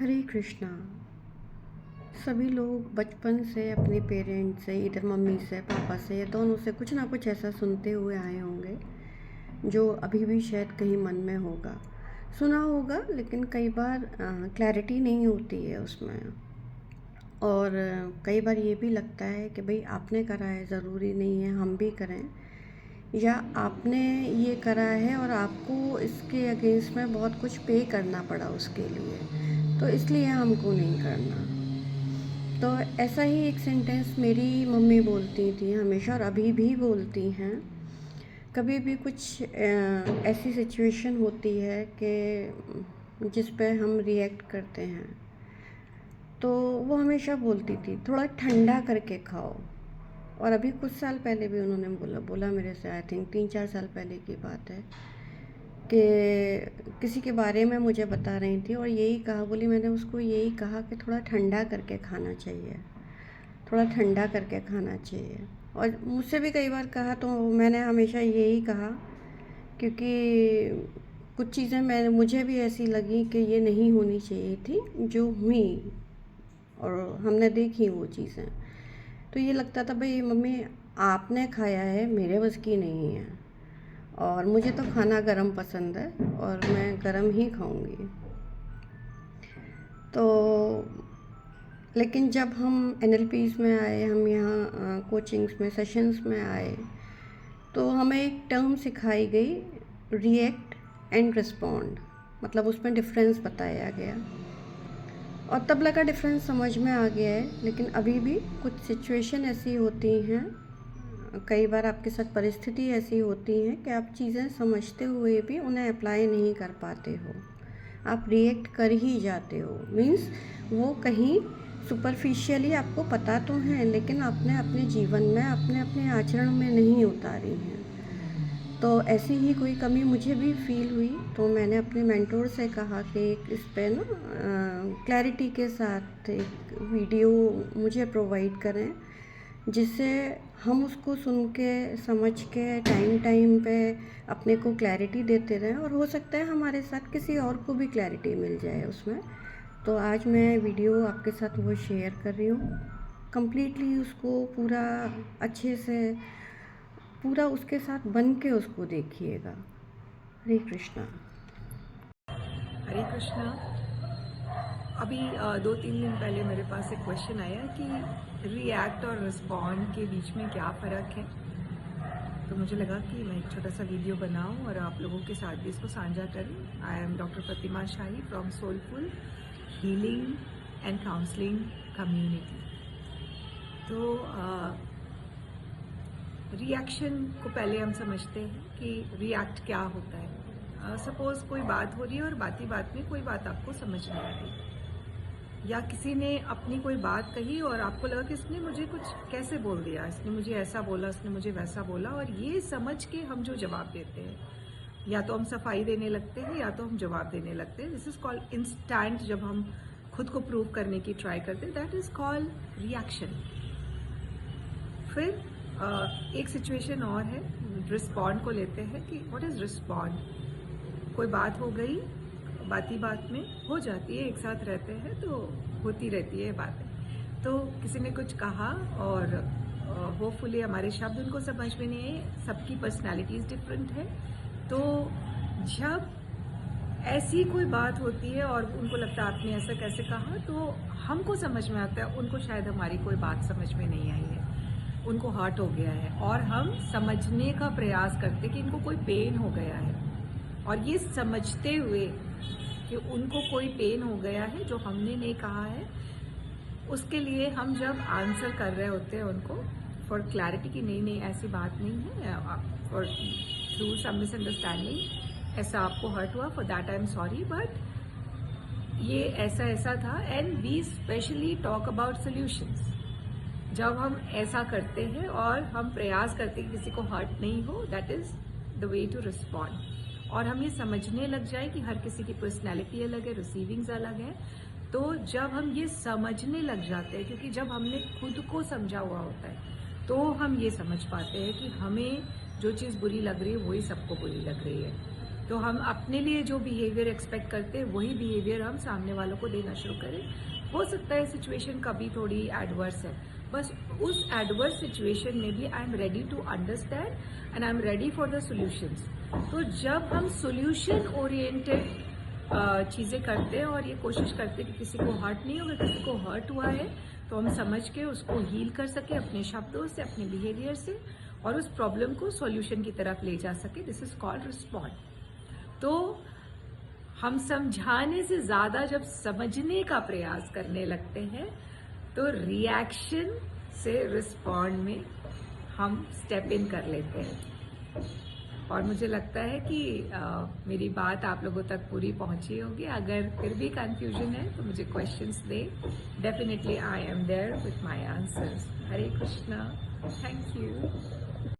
हरे कृष्णा। सभी लोग बचपन से अपने पेरेंट्स से, इधर मम्मी से, पापा से, या दोनों से कुछ ना कुछ ऐसा सुनते हुए आए होंगे जो अभी भी शायद कहीं मन में होगा, सुना होगा, लेकिन कई बार क्लैरिटी नहीं होती है उसमें। और कई बार ये भी लगता है कि भाई आपने करा है, ज़रूरी नहीं है हम भी करें, या आपने ये करा है और आपको इसके अगेंस्ट में बहुत कुछ पे करना पड़ा उसके लिए, तो इसलिए हमको नहीं करना। तो ऐसा ही एक सेंटेंस मेरी मम्मी बोलती थी हमेशा, और अभी भी बोलती हैं। कभी भी कुछ ऐसी सिचुएशन होती है कि जिस पे हम रिएक्ट करते हैं, तो वो हमेशा बोलती थी थोड़ा ठंडा करके खाओ। और अभी कुछ साल पहले भी उन्होंने बोला मेरे से, आई थिंक 3-4 साल पहले की बात है, कि किसी के बारे में मुझे बता रही थी और यही कहा, बोली मैंने उसको यही कहा कि थोड़ा ठंडा करके खाना चाहिए, थोड़ा ठंडा करके खाना चाहिए। और मुझसे भी कई बार कहा, तो मैंने हमेशा यही कहा, क्योंकि कुछ चीज़ें मुझे भी ऐसी लगी कि ये नहीं होनी चाहिए थी जो हुई, और हमने देखी वो चीज़ें। तो ये लगता था भाई मम्मी आपने खाया है, मेरे बस की नहीं है, और मुझे तो खाना गरम पसंद है और मैं गरम ही खाऊंगी। तो लेकिन जब हम एनएलपीज़ में आए, हम यहाँ कोचिंग्स में, सेशंस में आए, तो हमें एक टर्म सिखाई गई, रिएक्ट एंड रिस्पॉन्ड। मतलब उसमें डिफरेंस बताया गया, और तब लगा डिफरेंस समझ में आ गया है। लेकिन अभी भी कुछ सिचुएशन ऐसी होती हैं, कई बार आपके साथ परिस्थिति ऐसी होती है कि आप चीज़ें समझते हुए भी उन्हें अप्लाई नहीं कर पाते हो, आप रिएक्ट कर ही जाते हो। मीन्स वो कहीं सुपरफिशियली आपको पता तो है, लेकिन आपने अपने जीवन में, अपने अपने आचरण में नहीं उतारी हैं। तो ऐसी ही कोई कमी मुझे भी फ़ील हुई, तो मैंने अपने मेंटोर से कहा कि इस पे ना क्लैरिटी के साथ एक वीडियो मुझे प्रोवाइड करें, जिससे हम उसको सुन के, समझ के, टाइम टाइम पे अपने को क्लैरिटी देते रहें, और हो सकता है हमारे साथ किसी और को भी क्लैरिटी मिल जाए उसमें। तो आज मैं वीडियो आपके साथ वो शेयर कर रही हूँ। कंप्लीटली उसको पूरा अच्छे से, पूरा उसके साथ बन के उसको देखिएगा। हरे कृष्णा। हरे कृष्णा। अभी 2-3 दिन पहले मेरे पास एक क्वेश्चन आया कि रिएक्ट और रिस्पॉन्ड के बीच में क्या फ़र्क है। तो मुझे लगा कि मैं एक छोटा सा वीडियो बनाऊं और आप लोगों के साथ भी इसको साझा करूं। I am doctor Pratima shahi from soulful healing and counselling community. तो रिएक्शन को पहले हम समझते हैं कि रिएक्ट क्या होता है। सपोज़ कोई बात हो रही है और बात में कोई बात आपको समझ नहीं आ रही, या किसी ने अपनी कोई बात कही और आपको लगा कि इसने मुझे कुछ कैसे बोल दिया, इसने मुझे ऐसा बोला, इसने मुझे वैसा बोला, और ये समझ के हम जो जवाब देते हैं, या तो हम सफाई देने लगते हैं या तो हम जवाब देने लगते हैं। This is called instant. जब हम खुद को प्रूव करने की ट्राई करते हैं, दैट इज कॉल्ड रिएक्शन। फिर एक सिचुएशन और है, रिस्पॉन्ड को लेते हैं कि व्हाट इज रिस्पॉन्ड। कोई बात हो गई, बात में हो जाती है, एक साथ रहते हैं तो होती रहती है बातें। तो किसी ने कुछ कहा और होपफुली हमारे शब्द उनको समझ में नहीं आए, सबकी पर्सनालिटीज डिफरेंट है। तो जब ऐसी कोई बात होती है और उनको लगता है आपने ऐसा कैसे कहा, तो हमको समझ में आता है उनको शायद हमारी कोई बात समझ में नहीं आई है, उनको हर्ट हो गया है, और हम समझने का प्रयास करते कि इनको कोई पेन हो गया है। और ये समझते हुए कि उनको कोई पेन हो गया है जो हमने नहीं कहा है, उसके लिए हम जब आंसर कर रहे होते हैं उनको फॉर क्लैरिटी कि नहीं ऐसी बात नहीं है, और थ्रू सम मिसअंडरस्टैंडिंग ऐसा आपको हर्ट हुआ, for that I am sorry, but ये ऐसा ऐसा था। And we specially talk about solutions. जब हम ऐसा करते हैं और हम प्रयास करते हैं कि किसी को हर्ट नहीं हो, that is the way to respond. और हम ये समझने लग जाए कि हर किसी की पर्सनैलिटी अलग है, रिसीविंग्स अलग है। तो जब हम ये समझने लग जाते हैं, क्योंकि जब हमने खुद को समझा हुआ होता है, तो हम ये समझ पाते हैं कि हमें जो चीज़ बुरी लग रही है वही सबको बुरी लग रही है। तो हम अपने लिए जो बिहेवियर एक्सपेक्ट करते हैं वही बिहेवियर हम सामने वालों को देना शुरू करें। हो सकता है सिचुएशन कभी थोड़ी एडवर्स है, बस उस एडवर्स सिचुएशन में भी I am ready to understand and I am ready for the solutions. तो जब हम सॉल्यूशन ओरिएंटेड चीज़ें करते हैं और ये कोशिश करते हैं कि किसी को हर्ट नहीं होगा, किसी को हर्ट हुआ है तो हम समझ के उसको हील कर सके अपने शब्दों से, अपने बिहेवियर से, और उस प्रॉब्लम को सॉल्यूशन की तरफ ले जा सके। This is called respond. तो हम समझाने से ज़्यादा जब समझने का प्रयास करने लगते हैं तो रिएक्शन से रिस्पॉन्ड में हम स्टेप इन कर लेते हैं। और मुझे लगता है कि मेरी बात आप लोगों तक पूरी पहुंची होगी। अगर फिर भी कंफ्यूजन है तो मुझे क्वेश्चंस दें, definitely I am there with my answers. Hare Krishna, thank you.